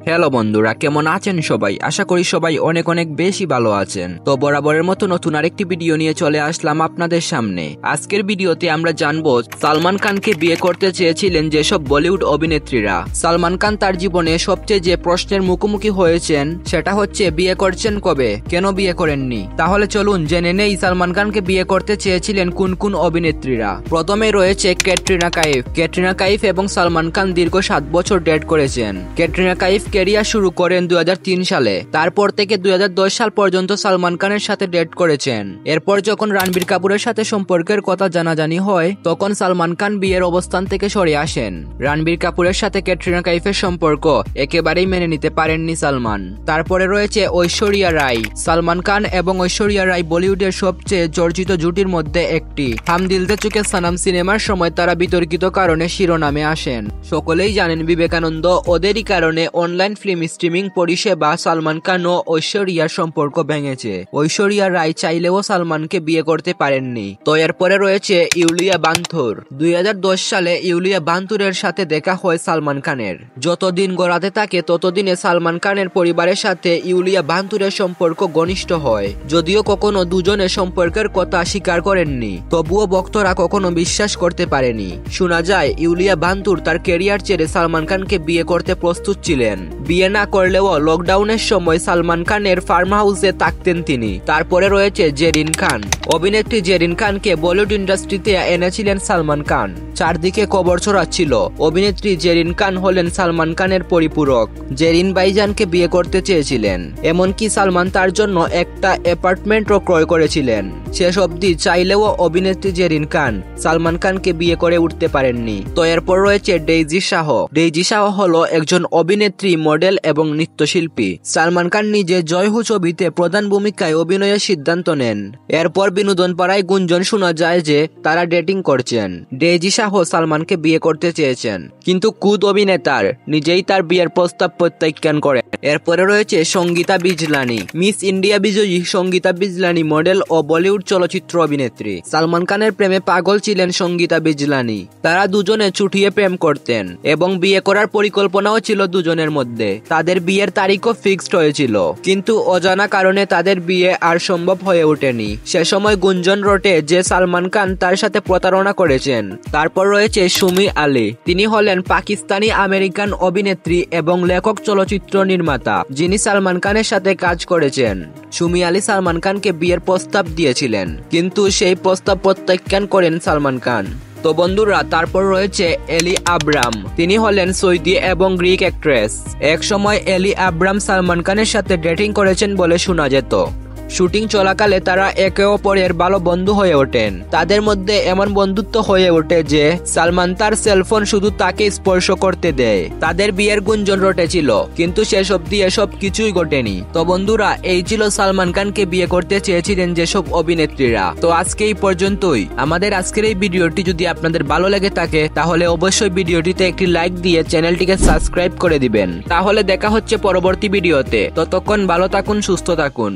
Hello বন্ধুরা, কেমন আছেন সবাই? আশা করি সবাই অনেক অনেক বেশি ভালো আছেন। তো বরাবরের মতো নতুন আরেকটি ভিডিও নিয়ে চলে আসলাম আপনাদের সামনে। আজকের ভিডিওতে আমরা জানবো সালমান খানকে বিয়ে করতে চেয়েছিলেন যেসব বলিউড অভিনেত্রীরা। সালমান খান তার জীবনে সবচেয়ে যে প্রশ্নের মুখোমুখি হয়েছেন সেটা হচ্ছে বিয়ে করছেন কবে, কেন বিয়ে করেননি। তাহলে চলুন জেনে নেই সালমান খানকে বিয়ে করতে চেয়েছিলেন কোন কোন অভিনেত্রীরা। প্রথমে রয়েছে ক্যাটরিনা কাইফ। ক্যাটরিনা কাইফ এবং সালমান খান দীর্ঘ 7 বছর ডেট করেছেন। ক্যাটরিনা কাইফ ক্যারিয়ার শুরু করেন 2003 সালে। তারপর থেকে 2010 সাল পর্যন্ত সালমান খানের সাথে ডেট করেছেন। এরপর যখন রণবীর কাপুরের সাথে সম্পর্কের কথা জানাজানি হয় তখন সালমান খান বিয়ের অবস্থান থেকে সরে আসেন। রণবীর কাপুরের সাথে ক্যাটরিনা কাইফের সম্পর্ক একেবারেই মেনে নিতে পারেননি সালমান। তারপরে রয়েছে ঐশ্বরিয়া রাই। সালমান খান এবং ঐশ্বরিয়া রাই বলিউডের সবচেয়ে চর্চিত জুটির মধ্যে একটি। হাম দিল দে চুকে সনম সিনেমার সময় তারা বিতর্কিত কারণে শিরোনামে আসেন। সকলেই জানেন বিবেকানন্দ ওদেরই কারণে অনলাইন ফিল্ম স্ট্রিমিং পরিষেবা সালমান খান ও ঐশ্বরিয়ার সম্পর্ক ভেঙেছে। ঐশ্বরিয়া রাই চাইলেও সালমানকে বিয়ে করতে পারেননি। তো এরপরে রয়েছে ইউলিয়া বানথুর। 2010 সালে ইউলিয়া বানথুরের সাথে দেখা হয় সালমান খানের। যতদিন গড়াতে থাকে ততদিনে সালমান খানের পরিবারের সাথে ইউলিয়া বানথুরের সম্পর্ক ঘনিষ্ঠ হয়। যদিও কখনো দুজনের সম্পর্কের কথা স্বীকার করেননি, তবুও ভক্তরা কখনো বিশ্বাস করতে পারেনি। শোনা যায় ইউলিয়া বানথুর তার ক্যারিয়ার ছেড়ে সালমান খানকে বিয়ে করতে প্রস্তুত ছিলেন। বিয়ে না করলেও লকডাউনের সময় সালমান খানের ফার্ম হাউসে থাকতেন তিনি। তারপরে রয়েছে জেরিন খান। অভিনেত্রী জেরিন খানকে বলিউড ইন্ডাস্ট্রিতে এনেছিলেন সালমান খান। চারদিকে খবর ছড়াচ্ছিল অভিনেত্রী জেরিন খান হলেন সালমান খানের পরিপূরক। জেরিন ভাইজানকে বিয়ে করতে চেয়েছিলেন, এমনকি সালমান তার জন্য একটা অ্যাপার্টমেন্টও ক্রয় করেছিলেন। শেষ অবধি চাইলেও অভিনেত্রী জেরিন খান সালমান খানকে বিয়ে করে উঠতে পারেননি। তো এরপর রয়েছে ডেইজি শাহ। ডেইজি শাহ হলো একজন অভিনেত্রী, মডেল এবং নৃত্যশিল্পী। সালমান খান নিজে জয় হো ছবিতে প্রধান ভূমিকায় অভিনয়ের সিদ্ধান্ত নেন। এরপর বিনোদন পাড়ায় গুঞ্জন শোনা যায় যে তারা ডেটিং করছেন। ডেইজি শাহ সালমানকে বিয়ে করতে চেয়েছেন, কিন্তু খুদ অভিনেতার নিজেই তার বিয়ের প্রস্তাব প্রত্যাখ্যান করেন। এরপরে রয়েছে সঙ্গীতা বিজলানি। মিস ইন্ডিয়া বিজয়ী সঙ্গীতা বিজলানি মডেল ও বলিউড চলচ্চিত্র অভিনেত্রী। সালমান খানের প্রেমে পাগল ছিলেন সঙ্গীতা বিজলানি। তারা দুজনে চুটিয়ে প্রেম করতেন এবং বিয়ে করার পরিকল্পনাও ছিল দুজনের মধ্যে। তাদের বিয়ের তারিখও ফিক্সড হয়েছিল, কিন্তু অজানা কারণে তাদের বিয়ে আর সম্ভব হয়ে ওঠেনি। সে সময় গুঞ্জন রটে যে সালমান খান তার সাথে প্রতারণা করেছেন। তারপর রয়েছে সুমি আলী। তিনি হলেন পাকিস্তানি আমেরিকান অভিনেত্রী এবং লেখক, চলচ্চিত্র নির্মাতা, যিনি সালমান খানের সাথে কাজ করেছেন। সুমি আলী সালমান খানকে বিয়ের প্রস্তাব দিয়েছিলেন, কিন্তু সেই প্রস্তাব প্রত্যাখ্যান করেন সালমান খান। তো বন্ধুরা, তারপর রয়েছে এলি আব্রাম। তিনি হলেন সৌদি এবং গ্রিক অ্যাক্ট্রেস। এক সময় এলি আব্রাম সালমান খানের সাথে ডেটিং করেছেন বলে শোনা যেত। শুটিং চলাকালে তারা একে অপরের ভালো বন্ধু হয়ে ওঠেন। তাদের মধ্যে এমন বন্ধুত্ব হয়ে ওঠে যে সালমান তার সেলফোন শুধু তাকে স্পর্শ করতে দেয়। তাদের বিয়ের গুঞ্জন রটেছিল, কিন্তু শেষ অবধি এসব কিছুই ঘটেনি। তো বন্ধুরা, এই ছিল সালমান খানকে বিয়ে করতে চেয়েছিলেন যেসব অভিনেত্রীরা। তো আজকে এই পর্যন্তই। আমাদের আজকের এই ভিডিওটি যদি আপনাদের ভালো লেগে থাকে তাহলে অবশ্যই ভিডিওটিতে একটি লাইক দিয়ে চ্যানেলটিকে সাবস্ক্রাইব করে দিবেন। তাহলে দেখা হচ্ছে পরবর্তী ভিডিওতে। ততক্ষণ ভালো থাকুন, সুস্থ থাকুন।